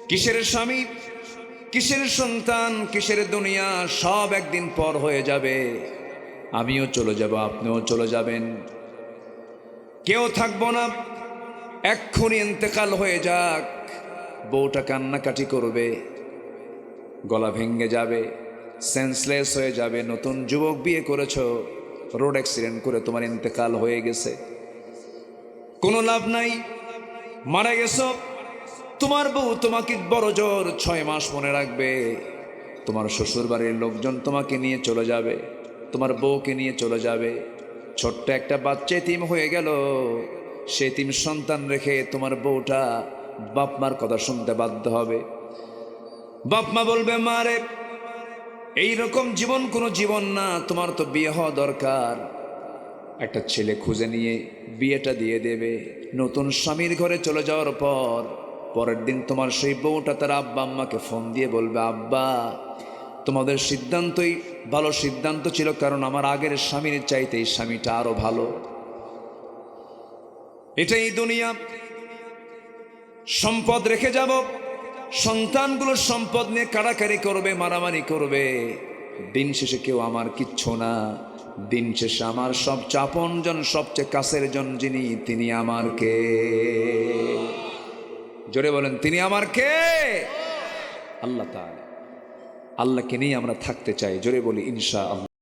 কিসের স্বামী, কিসের সন্তান, কিসের দুনিয়া, সব একদিন পর হয়ে যাবে। আমিও চলে যাব, আপনিও চলে যাবেন, কেউ থাকবো না। এক্ষুনি ইন্তেকাল হয়ে যাক, বউটা কান্নাকাটি করবে, গলা ভেঙে যাবে, সেন্সলেস হয়ে যাবে। নতুন যুবক বিয়ে করেছ, রোড অ্যাক্সিডেন্ট করে তোমার ইন্তেকাল হয়ে গেছে, কোনো লাভ নাই, মারা গেছ। তোমার বউ তোমাকে বড় জোর 6 মাস মনে রাখবে। তোমার শ্বশুর বাড়ির লোকজন তোমাকে নিয়ে চলে যাবে, তোমার বউকে নিয়ে চলে যাবে। ছোট্ট একটা বাচ্চা এতিম হয়ে গেল, সে এতিম সন্তান রেখে তোমার বউটা বাপ মার কথা শুনতে বাধ্য হবে। বাপ মা বলবে, মা রে, এইরকম জীবন কোনো জীবন না, তোমার তো বিয়ে হওয়া দরকার। একটা ছেলে খুঁজে নিয়ে বিয়েটা দিয়ে দেবে। নতুন স্বামীর ঘরে চলে যাওয়ার পর পরের দিন তোমার সেই বউটা তার আব্বা আম্মাকে ফোন দিয়ে বলবে, আব্বা, তোমাদের সিদ্ধান্তই ভালো সিদ্ধান্ত ছিল, কারণ আমার আগের স্বামীর চাইতে এই স্বামীটা আরো ভালো। এটাই দুনিয়া। সম্পদ রেখে যাব, সন্তানগুলো সম্পদ নিয়ে কাড়াকাড়ি করবে, মারামারি করবে। দিন শেষে কেউ আমার কিচ্ছু না। দিন শেষে আমার সবচেয়ে আপনজন, সবচেয়ে কাছের জন যিনি, তিনি আমার কে? জোরে বলেন, তিনি আমার কে? আল্লাহ তাআলা। আল্লাহকে নিয়ে আমরা থাকতে চাই, জোরে বলি ইনশাআল্লাহ।